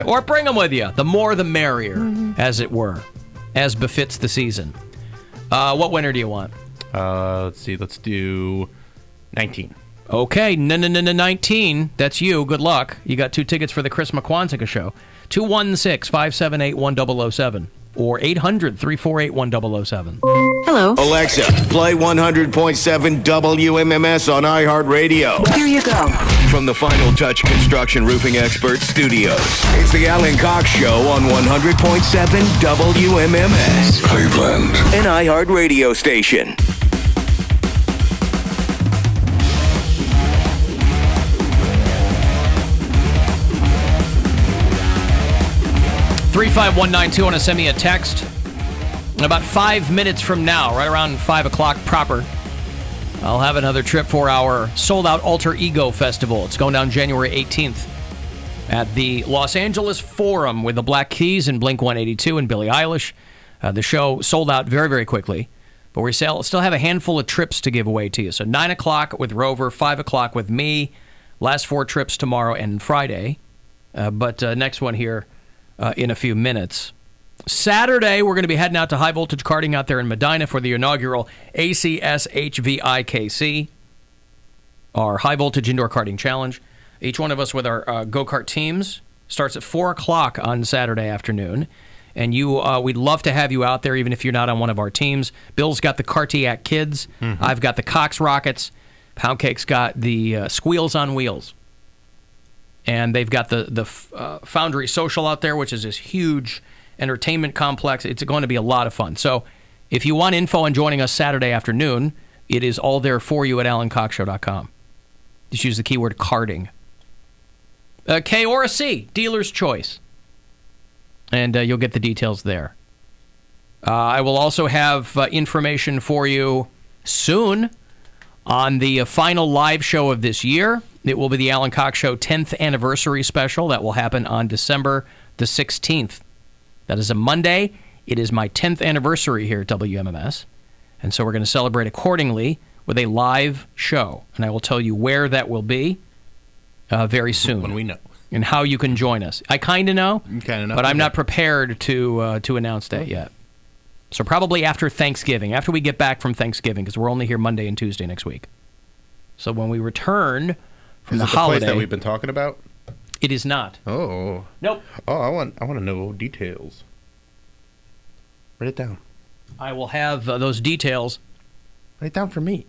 Or bring them with you. The more the merrier, as it were, as befits the season. What winner do you want? Let's see. Let's do 19. Okay, 19. That's you. Good luck. You got 2 tickets for the Chris McQuantica Show. 216-578-1007 or 800-348-1007. Hello. Alexa, play 100.7 WMMS on iHeartRadio. Here you go. From the Final Touch Construction Roofing Expert Studios, it's the Alan Cox Show on 100.7 WMMS. Cleveland. An iHeartRadio station. 35192 want to send me a text. In about 5 minutes from now, right around 5 o'clock proper, I'll have another trip for our sold-out Alter Ego Festival. It's going down January 18th at the Los Angeles Forum with the Black Keys and Blink-182 and Billie Eilish. The show sold out very, very quickly, but we still have a handful of trips to give away to you. So 9 o'clock with Rover, 5 o'clock with me, last 4 trips tomorrow and Friday, but next one here in a few minutes. Saturday, we're going to be heading out to High Voltage Karting out there in Medina for the inaugural ACS HVIKC, our High Voltage Indoor Karting Challenge. Each one of us with our go-kart teams starts at 4 o'clock on Saturday afternoon. And we'd love to have you out there, even if you're not on one of our teams. Bill's got the Cartiac Kids. Mm-hmm. I've got the Cox Rockets. Poundcake's got the Squeals on Wheels. And they've got the Foundry Social out there, which is this huge entertainment complex. It's going to be a lot of fun. So if you want info on joining us Saturday afternoon, it is all there for you at alancoxshow.com. Just use the keyword karting. A K or a C, dealer's choice. And you'll get the details there. I will also have information for you soon on the final live show of this year. It will be the Alan Cox Show 10th anniversary special that will happen on December the 16th. That is a Monday. It is my 10th anniversary here at WMMS. And so we're going to celebrate accordingly with a live show. And I will tell you where that will be very soon. When we know. And how you can join us. I kind of know, but I'm not prepared to announce that yet. So probably after Thanksgiving, after we get back from Thanksgiving, because we're only here Monday and Tuesday next week. So when we return from the holiday, place that we've been talking about? It is not. Oh. Nope. Oh, I want to know details. Write it down. I will have those details. Write it down for me.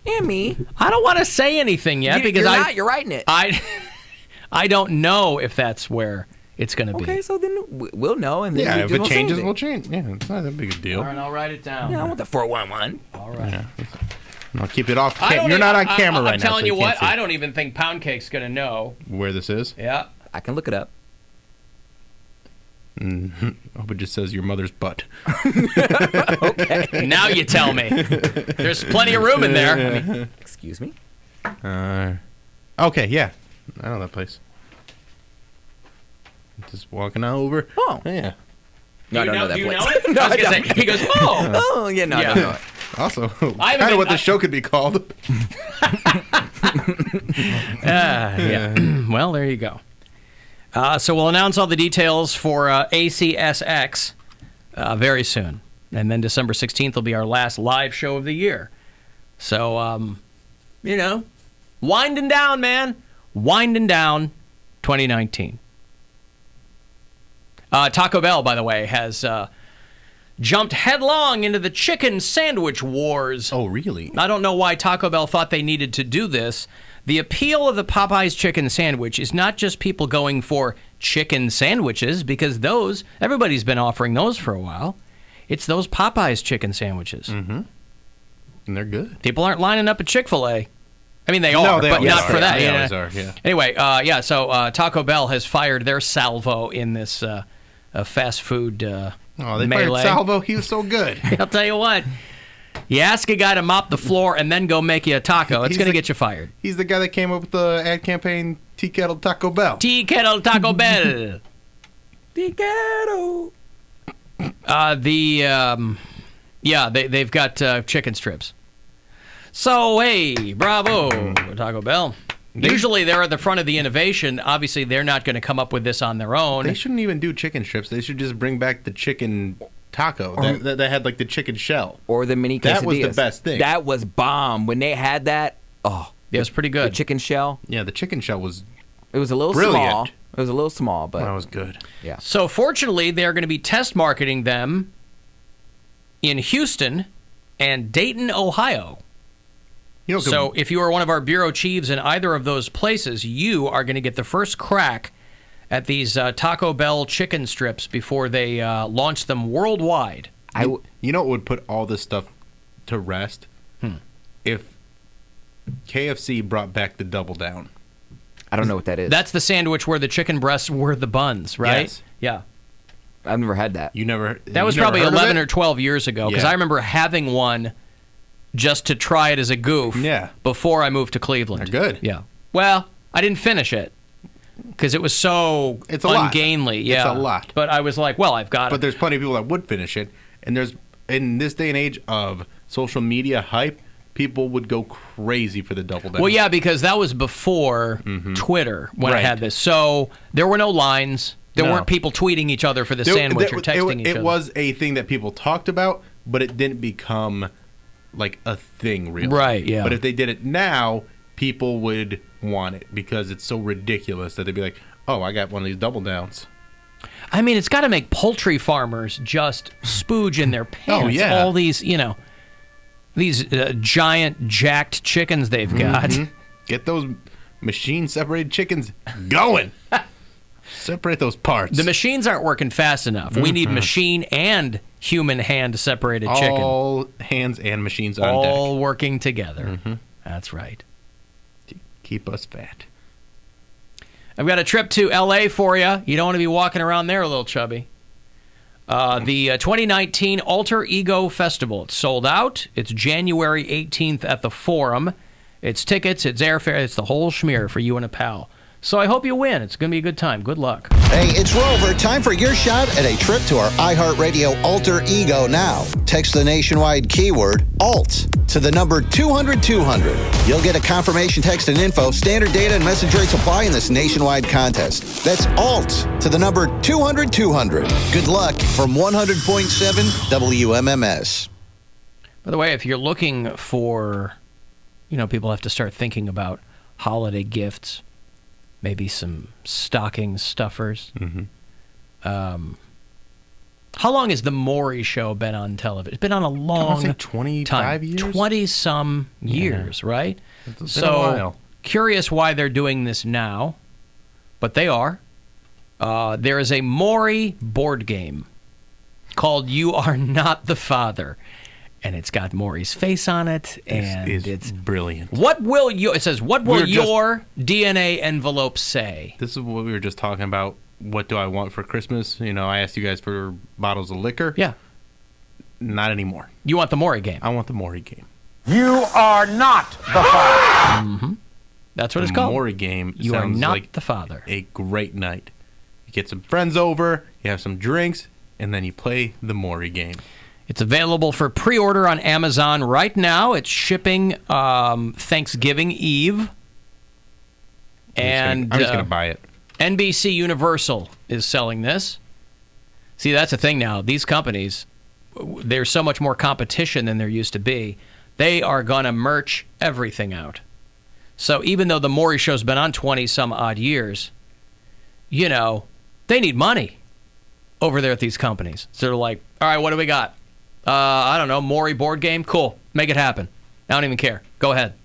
And me. I don't want to say anything yet because you're writing it. I don't know if that's where it's going to be. Okay, so then we'll know. And then yeah, if it changes, we'll change. Yeah, it's not that big a deal. All right, I'll write it down. Yeah, I want the 411. All right. Yeah. I'll keep it off. You're not on camera right now. I'm telling you what, I don't even think Poundcake's going to know where this is. Yeah. I can look it up. Mm-hmm. I hope it just says your mother's butt. Okay. Now you tell me. There's plenty of room in there. Excuse me? Okay, yeah. I know that place. Just walking on over. Oh. Yeah. No, I don't know that place. Know it? No, I was going to say, he goes, oh. Oh, yeah, no, I don't know it. Also, kind of what the show could be called. Yeah. Well, there you go. So we'll announce all the details for ACSX very soon. And then December 16th will be our last live show of the year. So, winding down, man. Winding down 2019. Taco Bell, by the way, has jumped headlong into the chicken sandwich wars. Oh, really? I don't know why Taco Bell thought they needed to do this. The appeal of the Popeyes chicken sandwich is not just people going for chicken sandwiches, because everybody's been offering those for a while. It's those Popeyes chicken sandwiches. Mm-hmm. And they're good. People aren't lining up at Chick-fil-A. I mean, they are, but not for that. They always are, yeah. Anyway, so Taco Bell has fired their salvo in this fast food they melee. fired Salvo. He was so good. I'll tell you what. You ask a guy to mop the floor and then go make you a taco, it's going to get you fired. He's the guy that came up with the ad campaign, Tea Kettle Taco Bell. Tea Kettle Taco Bell. Tea Kettle. They've got chicken strips. So, hey, bravo, Taco Bell. Usually they're at the front of the innovation. Obviously, they're not going to come up with this on their own. They shouldn't even do chicken strips. They should just bring back the chicken taco that had like the chicken shell. Or the mini quesadillas. That was the best thing. That was bomb. When they had that, it was pretty good. The chicken shell. Yeah, the chicken shell was It was a little brilliant. small. It was a little small, but that was good. Yeah. So fortunately, they're going to be test marketing them in Houston and Dayton, Ohio. You know, So if you are one of our bureau chiefs in either of those places, you are going to get the first crack at these Taco Bell chicken strips before they launch them worldwide. You know what would put all this stuff to rest? If KFC brought back the Double Down. I don't know what that is. That's the sandwich where the chicken breasts were the buns, right? Yes. Yeah. I've never had that. That was probably 11 or 12 years ago, because I remember having one just to try it as a goof before I moved to Cleveland. They're good. Yeah. Well, I didn't finish it because it was so ungainly. Lot. Yeah. It's a lot. But I was like, well, I've got it. But there's plenty of people that would finish it. And there's, in this day and age of social media hype, people would go crazy for the Double Down. Well, yeah, because that was before Twitter when I had this. So there were no lines. There weren't people tweeting each other for the sandwich or texting each other. It was a thing that people talked about, but it didn't become like a thing, really. Right, yeah. But if they did it now, people would want it because it's so ridiculous that they'd be like, oh, I got one of these Double Downs. I mean, it's got to make poultry farmers just spooge in their pants. Oh, yeah. All these, these giant jacked chickens they've got. Get those machine-separated chickens going. Separate those parts. The machines aren't working fast enough. We need machine and human hand-separated chicken. All hands and machines on deck. All working together. That's right. To keep us fat. I've got a trip to L.A. for you. You don't want to be walking around there a little chubby. The 2019 Alter Ego Festival. It's sold out. It's January 18th at the Forum. It's tickets, it's airfare, it's the whole schmear for you and a pal. So I hope you win. It's going to be a good time. Good luck. Hey, it's Rover. Time for your shot at a trip to our iHeartRadio Alter Ego now. Text the nationwide keyword ALT to the number 200-200. You'll get a confirmation text and info. Standard data and message rates apply in this nationwide contest. That's ALT to the number 200-200. Good luck from 100.7 WMMS. By the way, if you're looking for, people have to start thinking about holiday gifts. Maybe some stocking stuffers. How long has the Maury Show been on television? It's been on a long say 25 time. years? 20-some years, right? It's been a while. Curious why they're doing this now, but they are. There is a Maury board game called You Are Not the Father. And it's got Maury's face on it, and it's brilliant. It says, what will your DNA envelope say? This is what we were just talking about. What do I want for Christmas? I asked you guys for bottles of liquor. Yeah. Not anymore. You want the Maury game? I want the Maury game. You are not the father. That's what it's called. The Maury game You are sounds not like the father. a great night. You get some friends over, you have some drinks, and then you play the Maury game. It's available for pre-order on Amazon right now. It's shipping Thanksgiving Eve. I'm just going to buy it. NBC Universal is selling this. See, that's the thing now. These companies, there's so much more competition than there used to be. They are going to merch everything out. So even though the Maury Show's been on 20-some-odd years, they need money over there at these companies. So they're like, all right, what do we got? I don't know, Maury board game? Cool. Make it happen. I don't even care. Go ahead.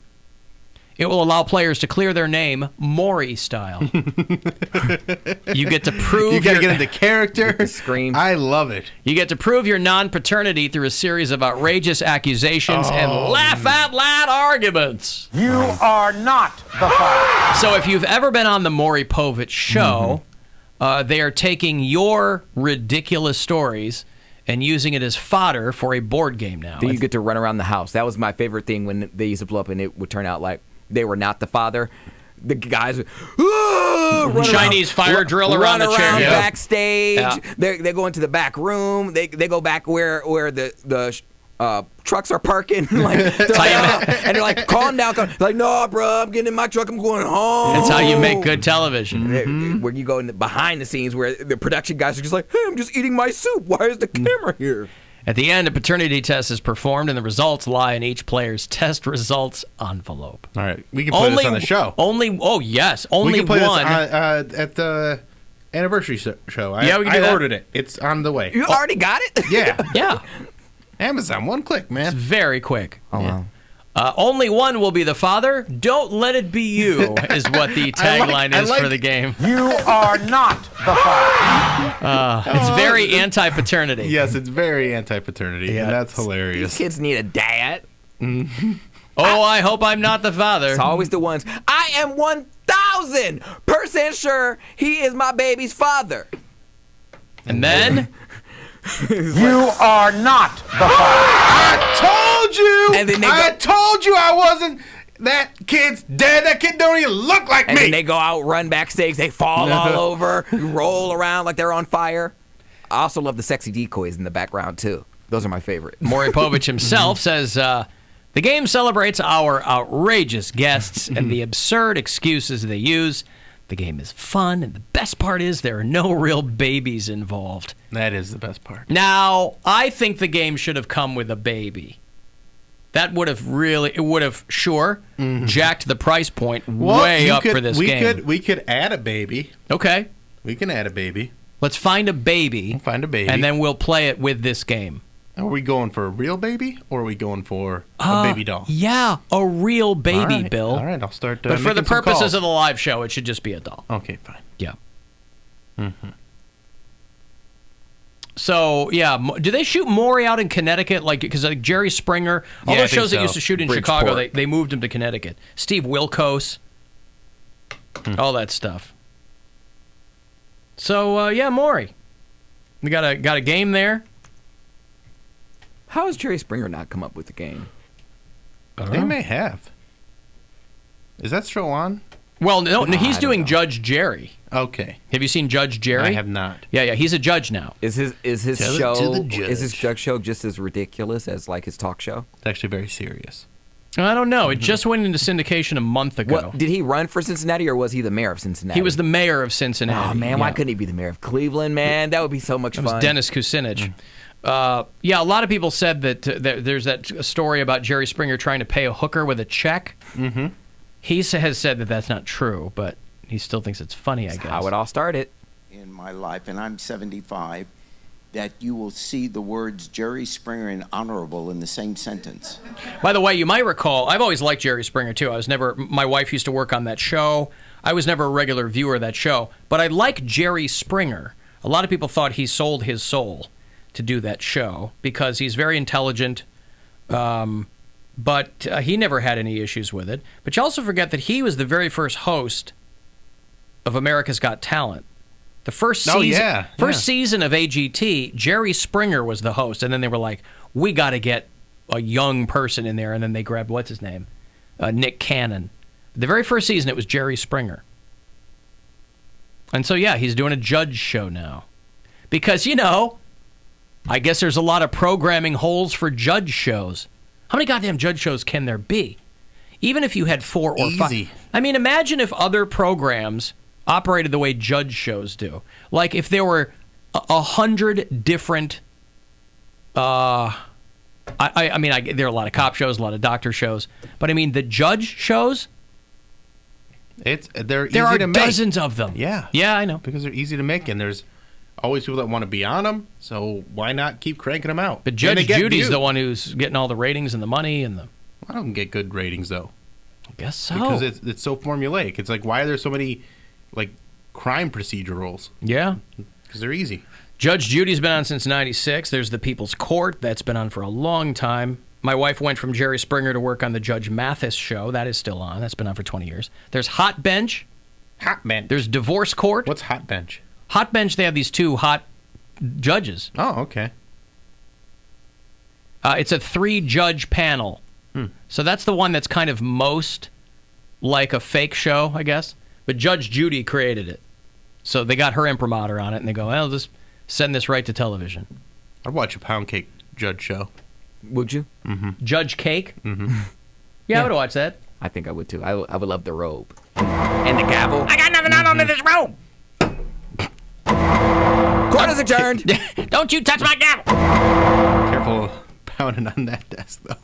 It will allow players to clear their name Maury style. You get to prove you got to get into character. Scream. I love it. You get to prove your non-paternity through a series of outrageous accusations and laugh-out-loud arguments. You are not the father. So if you've ever been on the Maury Povich show, they are taking your ridiculous stories and using it as fodder for a board game now. Then you get to run around the house. That was my favorite thing when they used to blow up and it would turn out like they were not the father. The guys would Chinese fire drill around the chair. Backstage. Yeah. They go into the back room. They go back where the trucks are parking, like, and they're like, calm down. Like, no, bro, I'm getting in my truck. I'm going home. That's how you make good television. Where you go in behind the scenes where the production guys are just like, hey, I'm just eating my soup. Why is the camera here? At the end, a paternity test is performed, and the results lie in each player's test results envelope. All right, we can play this on the show. Oh yes, only we can play one. This at the anniversary show. Yeah, we can do I that. ordered it. It's on the way. You already got it? Yeah, Yeah, Amazon, one click, man. it's very quick. Oh, wow. Only one will be the father. Don't let it be you, is what the tagline is for the game. You are not the father. It's very anti-paternity. Yes, it's very anti-paternity, Yeah. and that's hilarious. These kids need a dad. Oh, I hope I'm not the father. It's always the ones, I am 1,000% sure he is my baby's father. And then, You are not the father. I told you! And then they I go- told you I wasn't. That kid's dead. That kid don't even look like And me. then they go out, run backstage, they fall all over, roll around like they're on fire. I also love the sexy decoys in the background, too. Those are my favorite. Maury Povich himself says, the game celebrates our outrageous guests and the absurd excuses they use. The game is fun, and the best part is there are no real babies involved. That is the best part. Now, I think the game should have come with a baby. That would have jacked the price point way up for this game. We could add a baby. Okay, We can add a baby. let's find a baby. Find a baby. And then we'll play it with this game. Are we going for a real baby, or are we going for a baby doll? Yeah, a real baby, All right. Bill. All right, I'll start. But for the making some purposes calls. of the live show, it should just be a doll. Okay, fine. Yeah. So, yeah, do they shoot Maury out in Connecticut? Like, because like Jerry Springer, all Yeah, I those think shows that so. used to shoot in Bridgeport. Chicago, they moved them to Connecticut. Steve Wilkos, all that stuff. So, yeah, Maury, we got a game there. How has Jerry Springer not come up with the game? They may have. Is that show on? Well, no, he's I don't doing know. Judge Jerry. Okay. Have you seen Judge Jerry? I have not. Yeah, he's a judge now. Is his Tell it show to the judge. is his judge show just as ridiculous as like his talk show? It's actually very serious. I don't know. It just went into syndication a month ago. What, did he run for Cincinnati or was he the mayor of Cincinnati? He was the mayor of Cincinnati. Oh man, why Yeah. couldn't he be the mayor of Cleveland? Man, that would be so much It was fun. Dennis Kucinich. Yeah, a lot of people said that there's that story about Jerry Springer trying to pay a hooker with a check. Mm-hmm. He has said that that's not true, but he still thinks it's funny, I guess. How it all started. In my life, and I'm 75, that you will see the words Jerry Springer and honorable in the same sentence. By the way, you might recall, I've always liked Jerry Springer, too. My wife used to work on that show. I was never a regular viewer of that show, but I like Jerry Springer. A lot of people thought he sold his soul to do that show because he's very intelligent, but he never had any issues with it. But you also forget that he was the very first host of America's Got Talent. The first season of AGT, Jerry Springer was the host, and then they were like, we got to get a young person in there, and then they grabbed, what's his name? Nick Cannon. The very first season, it was Jerry Springer. And so, yeah, he's doing a judge show now. Because, I guess there's a lot of programming holes for judge shows. How many goddamn judge shows can there be? Even if you had 4 or 5. Easy. I mean, imagine if other programs operated the way judge shows do. Like if there were 100 different. There are a lot of cop shows, a lot of doctor shows, but I mean the judge shows. They're easy There are to make. dozens of them. Yeah. Yeah, I know. Because they're easy to make, and there's always people that want to be on them. So why not keep cranking them out? But And Judge they get Judy's viewed. the one who's getting all the ratings and the money and the. I don't get good ratings though, I guess so. because it's so formulaic. It's like, why are there so many like crime procedurals? Yeah. Because they're easy. Judge Judy's been on since '96. There's the People's Court. That's been on for a long time. My wife went from Jerry Springer to work on the Judge Mathis show. That is still on. That's been on for 20 years. There's Hot Bench. Hot bench. There's Divorce Court. What's hot bench? Hot Bench, they have these 2 hot judges. Oh, okay. It's a 3-judge panel. So that's the one that's kind of most like a fake show, I guess. But Judge Judy created it. So they got her imprimatur on it, and they go, well, just send this right to television. I'd watch a Poundcake judge show. Would you? Judge Cake. Yeah, I would watch that. I think I would too. I would love the robe and the gavel. I got nothing on under this robe. Court is adjourned. Don't you touch my gavel. Careful pounding on that desk, though.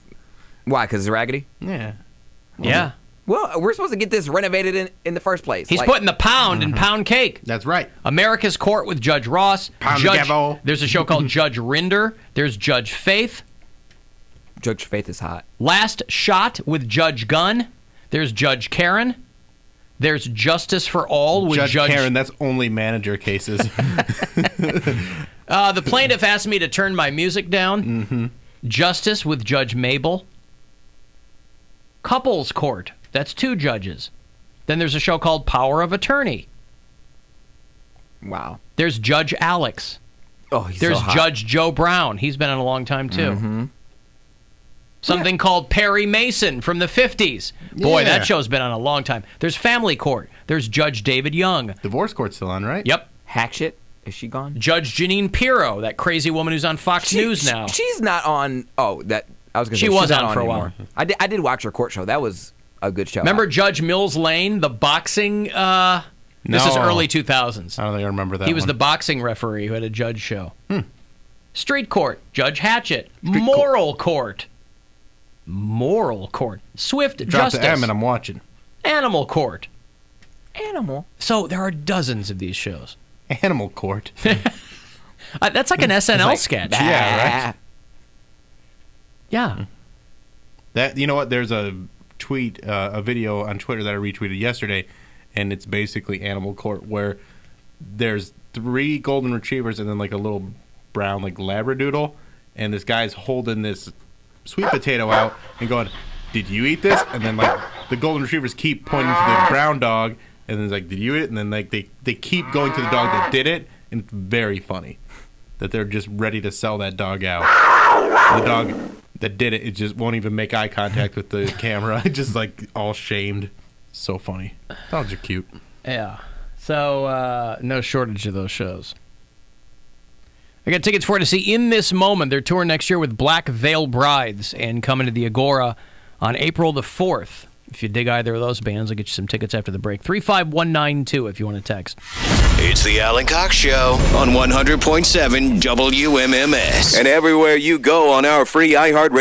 Why? Because it's raggedy? Yeah. Yeah. Well, we're supposed to get this renovated in the first place. He's putting the pound in Pound Cake. That's right. America's Court with Judge Ross. Pound the gavel. There's a show called Judge Rinder. There's Judge Faith. Judge Faith is hot. Last Shot with Judge Gunn. There's Judge Karen. There's Justice for All with Judge Karen, that's only manager cases. The plaintiff asked me to turn my music down. Justice with Judge Mabel. Couples Court. That's 2 judges. Then there's a show called Power of Attorney. Wow. There's Judge Alex. Oh, he's There's so hot. Judge Joe Brown. He's been on a long time, too. Something called Perry Mason from the 50s. Boy, that show's been on a long time. There's Family Court. There's Judge David Young. Divorce court's still on, right? Yep. Hackshit. Is she gone? Judge Janine Pirro, that crazy woman who's on Fox News now. She's not on. Oh, that I was going to say. She was she's not on for a anymore. while. I did watch her court show. That was a good show. Remember Judge Mills Lane, the boxing? This is early 2000s. I don't think I remember that. He was one. the boxing referee who had a judge show. Street Court, Judge Hatchet. Moral Court. Moral Court. Swift Drop Justice. the M and I'm watching. Animal Court. Animal. So there are dozens of these shows. Animal Court. That's like an SNL sketch. Yeah, right. Yeah. That, you know what? There's a tweet, a video on Twitter that I retweeted yesterday, and it's basically Animal Court, where there's 3 golden retrievers and then like a little brown like labradoodle, and this guy's holding this sweet potato out and going, "Did you eat this?" And then like the golden retrievers keep pointing to the brown dog, and then it's like, "Did you eat it?" And then like they keep going to the dog that did it, and it's very funny that they're just ready to sell that dog out. The dog that did it just won't even make eye contact with the camera. It's just like all shamed. So funny. Dogs are cute. Yeah. So no shortage of those shows. I got tickets for it to see In This Moment. They're touring next year with Black Veil Brides and coming to the Agora on April the 4th. If you dig either of those bands, I'll get you some tickets after the break. 35192 if you want to text. It's the Alan Cox Show on 100.7 WMMS. And everywhere you go on our free iHeartRadio